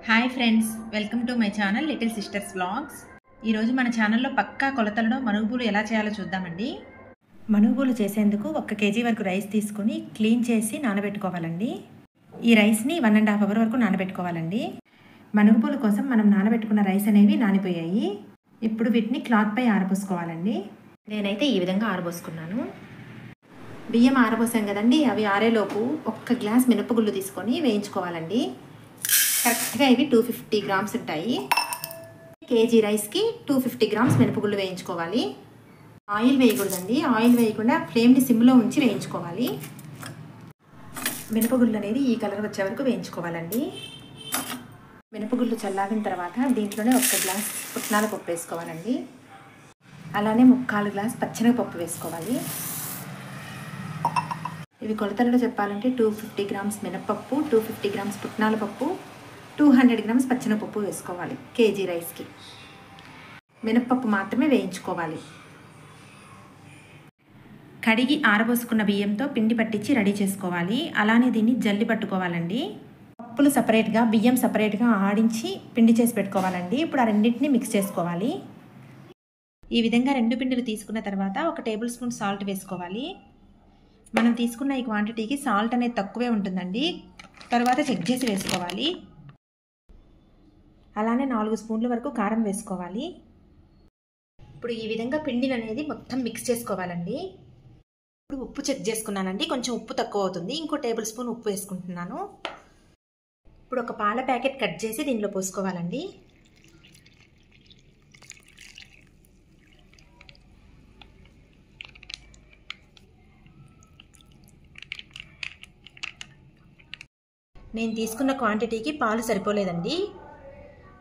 Hi friends, welcome to my channel little sisters vlogs. ఈరోజు మన ఛానల్లో పక్కా కొలతలలో మనుగుబూలు ఎలా చేయాలో చూద్దామండి. మనుగుబూలు చేసేందుకు 1 kg వరకు రైస్ తీసుకొని క్లీన్ చేసి నానబెట్టుకోవాలండి. ఈ రైస్ని 1.5 hour వరకు నానబెట్టుకోవాలండి. మనుగుబూలు కోసం మనం నానబెట్టుకున్న రైస్ అనేవి నానిపోయాయి. ఇప్పుడు వీటిని క్లాత్పై ఆరబోసుకోవాలండి. నేనైతే ఈ విధంగా ఆరబోసుకున్నాను. బియ్యం ఆరబోసాం కదండి, అవి ఆరేలోపు 1 గ్లాస్ మినపగుళ్ళు తీసుకొని వేయించుకోవాలండి. కరెక్ట్గా ఇవి 250 grams ఉంటాయి. కేజీ రైస్కి 250 grams మినపగుళ్ళు వేయించుకోవాలి. ఆయిల్ వేయకూడదండి, ఆయిల్ వేయకుండా ఫ్లేమ్ని సిమ్లో ఉంచి వేయించుకోవాలి. మినపగుళ్ళు అనేది ఈ కలర్ వచ్చే వరకు వేయించుకోవాలండి. మినపగుళ్ళు చల్లారిన తర్వాత దీంట్లోనే 1 గ్లాస్ పుట్నాల పప్పు వేసుకోవాలండి. అలానే 3/4 గ్లాస్ పచ్చెనగపప్పు వేసుకోవాలి. ఇవి కొలతలలో చెప్పాలంటే 250 grams మినపప్పు, 250 grams పుట్నాల పప్పు, 200 grams పచ్చెనగపప్పు వేసుకోవాలి. కేజీ రైస్కి మినపప్పు మాత్రమే వేయించుకోవాలి. కడిగి ఆరబోసుకున్న బియ్యంతో పిండి పట్టించి రెడీ చేసుకోవాలి. అలానే దీన్ని జల్లి పట్టుకోవాలండి. పప్పులు సపరేట్గా, బియ్యం సపరేట్గా ఆడించి పిండి చేసి పెట్టుకోవాలండి. ఇప్పుడు ఆ రెండింటిని మిక్స్ చేసుకోవాలి. ఈ విధంగా 2 పిండిలు తీసుకున్న తర్వాత 1 టేబుల్ స్పూన్ సాల్ట్ వేసుకోవాలి. మనం తీసుకున్న ఈ క్వాంటిటీకి సాల్ట్ అనేది తక్కువే ఉంటుందండి. తర్వాత చెక్ చేసి వేసుకోవాలి. అలానే 4 స్పూన్ల వరకు కారం వేసుకోవాలి. ఇప్పుడు ఈ విధంగా పిండిని అనేది మొత్తం మిక్స్ చేసుకోవాలండి. ఇప్పుడు ఉప్పు చెక్ చేసుకున్నానండి, కొంచెం ఉప్పు తక్కువ అవుతుంది. ఇంకో టేబుల్ స్పూన్ ఉప్పు వేసుకుంటున్నాను. ఇప్పుడు ఒక పాల ప్యాకెట్ కట్ చేసి దీనిలో పోసుకోవాలండి. నేను తీసుకున్న క్వాంటిటీకి పాలు సరిపోలేదండి,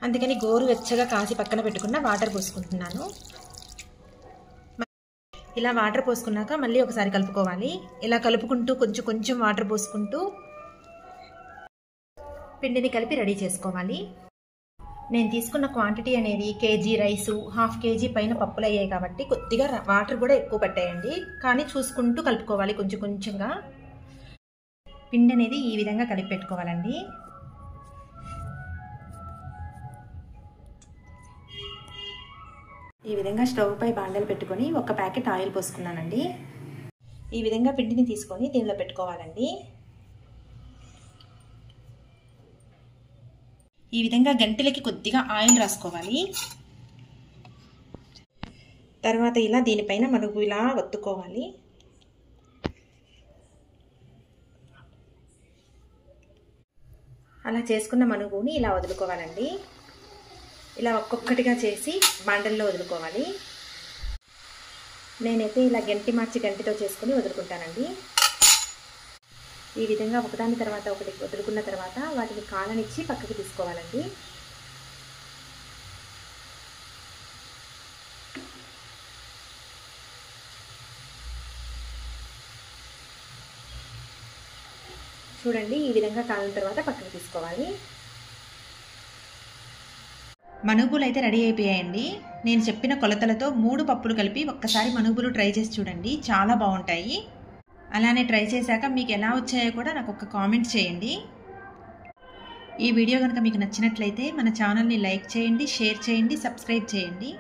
అందుకని గోరువెచ్చగా కాసి పక్కన పెట్టుకున్న వాటర్ పోసుకుంటున్నాను. ఇలా వాటర్ పోసుకున్నాక మళ్ళీ ఒకసారి కలుపుకోవాలి. ఇలా కలుపుకుంటూ కొంచెం వాటర్ పోసుకుంటూ పిండిని కలిపి రెడీ చేసుకోవాలి. నేను తీసుకున్న క్వాంటిటీ అనేది కేజీ రైసు, 1/2 kg పైన పప్పులు అయ్యాయి కాబట్టి కొద్దిగా వాటర్ కూడా ఎక్కువ పట్టాయండి. కానీ చూసుకుంటూ కలుపుకోవాలి. కొంచెంగా పిండి అనేది ఈ విధంగా కలిపి పెట్టుకోవాలండి. ఈ విధంగా స్టవ్ పై బాండలు పెట్టుకొని 1 ప్యాకెట్ ఆయిల్ పోసుకున్నానండి. ఈ విధంగా పిండిని తీసుకొని దీనిలో పెట్టుకోవాలండి. ఈ విధంగా గంటెలకి కొద్దిగా ఆయిల్ రాసుకోవాలి. తర్వాత ఇలా దీనిపైన మనకు ఇలా ఒత్తుకోవాలి. అలా చేసుకున్న మనుగుని ఇలా వదులుకోవాలండి. ఇలా ఒక్కొక్కటిగా చేసి బాండల్లో వదులుకోవాలి. నేనైతే ఇలా గంటితో చేసుకుని వదులుకుంటానండి. ఈ విధంగా ఒకదాని తర్వాత ఒకటి వదులుకున్న తర్వాత వాటిని కాలనిచ్చి పక్కకి తీసుకోవాలండి. చూడండి, ఈ విధంగా కాలిన తర్వాత పక్కకి తీసుకోవాలి. మనుగుబూలు అయితే రెడీ అయిపోయాయండి. నేను చెప్పిన కొలతలతో 3 పప్పులు కలిపి ఒక్కసారి మనుగుబూలు ట్రై చేసి చూడండి, చాలా బాగుంటాయి. అలానే ట్రై చేశాక మీకు ఎలా వచ్చాయో కూడా నాకు ఒక కామెంట్ చేయండి. ఈ వీడియో కనుక మీకు నచ్చినట్లయితే మన ఛానల్ని లైక్ చేయండి, షేర్ చేయండి, సబ్స్క్రైబ్ చేయండి.